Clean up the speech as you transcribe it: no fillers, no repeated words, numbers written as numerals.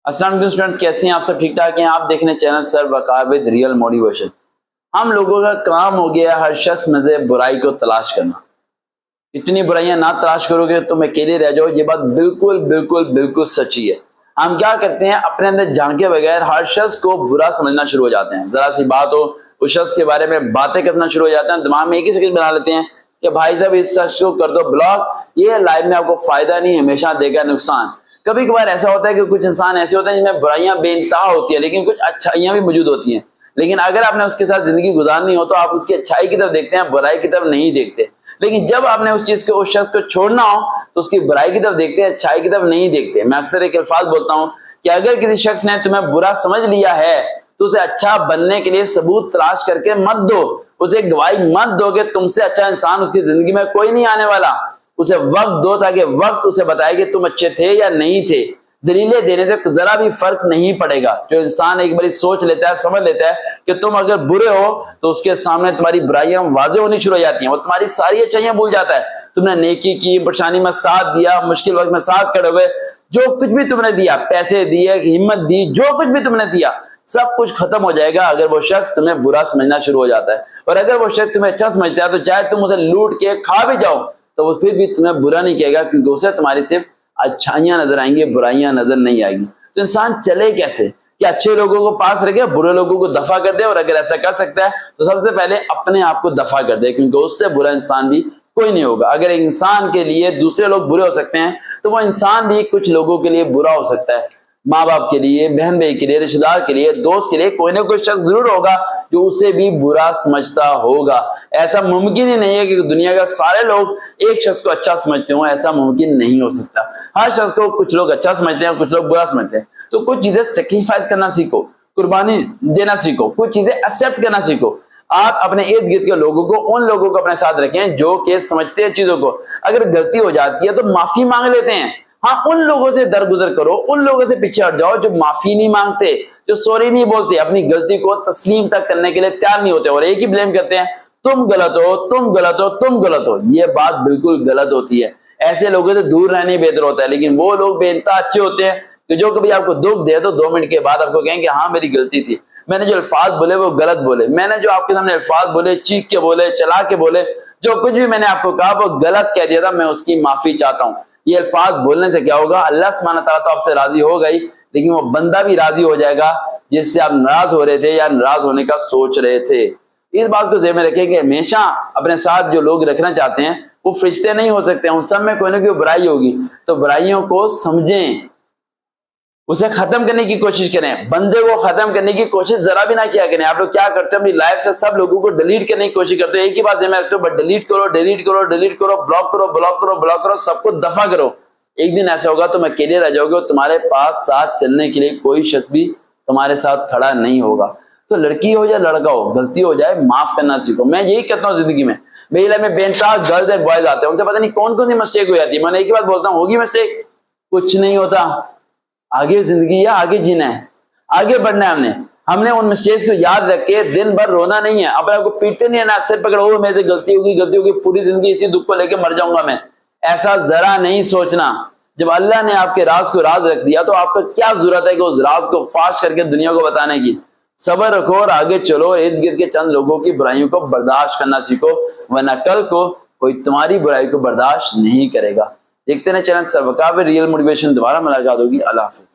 अस्सलाम वालेकुम स्टूडेंट्स, कैसे हैं आप सब? ठीक ठाक हैं? आप देख रहे हैं channel sir Waqar with real motivation. हम लोगों का काम हो गया हर शख्स में से बुराई को तलाश करना। इतनी बुराइयां ना तलाश करोगे तो तुम अकेले रह जाओ। ये बात बिल्कुल बिल्कुल बिल्कुल सच्ची है। हम क्या करते हैं, अपने अंदर झांके बगैर हर शख्स को बुरा समझना शुरू हो जाते हैं। जरा सी बात हो, उस शख्स के बारे में बातें करना शुरू हो जाते हैं। दिमाग में एक ही शक्ल बना लेते हैं कि भाई साहब इस शख्स को कर दो ब्लॉक, ये लाइफ में आपको फायदा नहीं, हमेशा देगा नुकसान। कभी कभार ऐसा होता है कि कुछ इंसान ऐसे होते हैं जिनमें बुराइयां बेइंतहा होती है, लेकिन कुछ अच्छाइयां भी मौजूद होती हैं। लेकिन अगर आपने उसके साथ जिंदगी गुजारनी हो तो आप उसकी अच्छाई की तरफ देखते हैं, बुराई की तरफ नहीं देखते। लेकिन जब आपने उस चीज को, उस शख्स को छोड़ना हो तो उसकी बुराई की तरफ देखते हैं, अच्छाई की तरफ नहीं देखते। मैं अक्सर एक अल्फाज बोलता हूं कि अगर किसी शख्स ने तुम्हें बुरा समझ लिया है तो उसे अच्छा बनने के लिए सबूत तलाश करके मत दो, उसे गवाही मत दो कि तुमसे अच्छा इंसान उसकी जिंदगी में कोई नहीं आने वाला। उसे वक्त दो ताकि वक्त उसे बताए कि तुम अच्छे थे या नहीं थे। दलीलें देने से जरा भी फर्क नहीं पड़ेगा। जो इंसान एक बारी सोच लेता है, समझ लेता है कि तुम अगर बुरे हो तो उसके सामने तुम्हारी बुराइयां वाज़ेह होनी शुरू हो जाती हैं। वो तुम्हारी सारी अच्छाइयां भूल जाता है। तुमने नेकी की, परेशानी में साथ दिया, मुश्किल वक्त में साथ खड़े हुए, जो कुछ भी तुमने दिया, पैसे दिए, हिम्मत दी, जो कुछ भी तुमने दिया, सब कुछ खत्म हो जाएगा अगर वो शख्स तुम्हें बुरा समझना शुरू हो जाता है। और अगर वो शख्स तुम्हें अच्छा समझता है तो चाहे तुम उसे लूट के खा भी जाओ तो वो फिर भी तुम्हें बुरा नहीं कहेगा, क्योंकि उसे तुम्हारी सिर्फ अच्छाइयां नजर आएंगी, बुराइयां नजर नहीं आएंगी। तो इंसान चले कैसे कि अच्छे लोगों को पास रखे, बुरे लोगों को दफा कर दे। और अगर ऐसा कर सकता है तो सबसे पहले अपने आप को दफा कर दे, क्योंकि उससे बुरा इंसान भी कोई नहीं होगा। अगर एक इंसान के लिए दूसरे लोग बुरे हो सकते हैं तो वो इंसान भी कुछ लोगों के लिए बुरा हो सकता है। माँ बाप के लिए, बहन भाई के लिए, रिश्तेदार के लिए, दोस्त के लिए कोई ना कोई शख्स जरूर होगा जो उसे भी बुरा समझता होगा। ऐसा मुमकिन ही नहीं है कि दुनिया का सारे लोग एक शख्स को अच्छा समझते हो, ऐसा मुमकिन नहीं हो सकता। हर शख्स को कुछ लोग अच्छा समझते हैं, कुछ लोग बुरा समझते हैं। तो कुछ चीजें सेक्रीफाइस करना सीखो, कुर्बानी देना सीखो, कुछ चीजें एक्सेप्ट करना सीखो। आप अपने इर्द गिर्द के लोगों को, उन लोगों को अपने साथ रखें जो कि समझते हैं चीजों को। अगर गलती हो जाती है तो माफी मांग लेते हैं। हाँ, उन लोगों से दरगुजर करो, उन लोगों से पीछे हट जाओ जो माफी नहीं मांगते, जो सॉरी नहीं बोलते, अपनी गलती को तस्लीम तक करने के लिए तैयार नहीं होते और एक ही ब्लेम करते हैं, तुम गलत हो, तुम गलत हो, तुम गलत हो। ये बात बिल्कुल गलत होती है। ऐसे लोगों से दूर रहने बेहतर होता है। लेकिन वो लोग बेइंतहा अच्छे होते हैं कि जो कभी आपको दुख दे तो 2 मिनट के बाद आपको कहेंगे हाँ मेरी गलती थी, मैंने जो अल्फाज बोले वो गलत बोले, मैंने जो आपके सामने अल्फाज बोले, चीख के बोले, चला के बोले, जो कुछ भी मैंने आपको कहा वो गलत कह दिया था, मैं उसकी माफी चाहता हूँ। ये अल्फाज बोलने से क्या होगा, अल्लाह सुब्हानहू व तआला तो आपसे राजी हो गई, लेकिन वो बंदा भी राजी हो जाएगा जिससे आप नाराज हो रहे थे या नाराज होने का सोच रहे थे। इस बात को ज़हन में रखें कि हमेशा अपने साथ जो लोग रखना चाहते हैं वो फरिश्ते नहीं हो सकते, उन सब में कोई ना कोई बुराई होगी। तो बुराइयों को समझें, उसे खत्म करने की कोशिश करें। बंदे को खत्म करने की कोशिश जरा भी ना किया करें। आप लोग क्या करते हो, अपनी लाइफ से सब लोगों को डिलीट करने की कोशिश करते हो। एक ही बात मैं रखते हो, बट डिलीट करो, डिलीट करो, डिलीट करो, ब्लॉक करो, ब्लॉक करो, ब्लॉक करो, सबको दफा करो। एक दिन ऐसा होगा तुम अकेले रह जाओगे और तुम्हारे पास साथ चलने के लिए कोई शख्स भी तुम्हारे साथ खड़ा नहीं होगा। तो लड़की हो या लड़का हो, गलती हो जाए माफ करना सीखो। मैं यही कहता हूँ जिंदगी में, मेरी लाइफ में बेइंतहा गर्ल्स एंड बॉयज आते हैं, उनसे पता नहीं कौन कौन सी मिस्टेक हो जाती है। मैंने एक ही बात बोलता हूँ, होगी मिस्टेक, कुछ नहीं होता। आगे जिंदगी है, आगे जीना है, आगे बढ़ना है। हमने उन मिस्टेक्स को याद रख के दिन भर रोना नहीं है, अपने आपको पीटते नहीं है ना, सिर पकड़ो मेरे से गलती होगी, गलती होगी, पूरी जिंदगी इसी दुख को लेकर मर जाऊंगा मैं। ऐसा जरा नहीं सोचना। जब अल्लाह ने आपके राज को राज रख दिया तो आपको क्या जरूरत है कि उस राज को फाश करके दुनिया को बताने की। सब्र रखो और आगे चलो। इर्द गिर्द के चंद लोगों की बुराइयों को बर्दाश्त करना सीखो, वरना कल को कोई तुम्हारी बुराई को बर्दाश्त नहीं करेगा। देखते हैं channel sir Waqar with real motivation. दोबारा मुलाकात होगी। अल्लाह हाफिज़।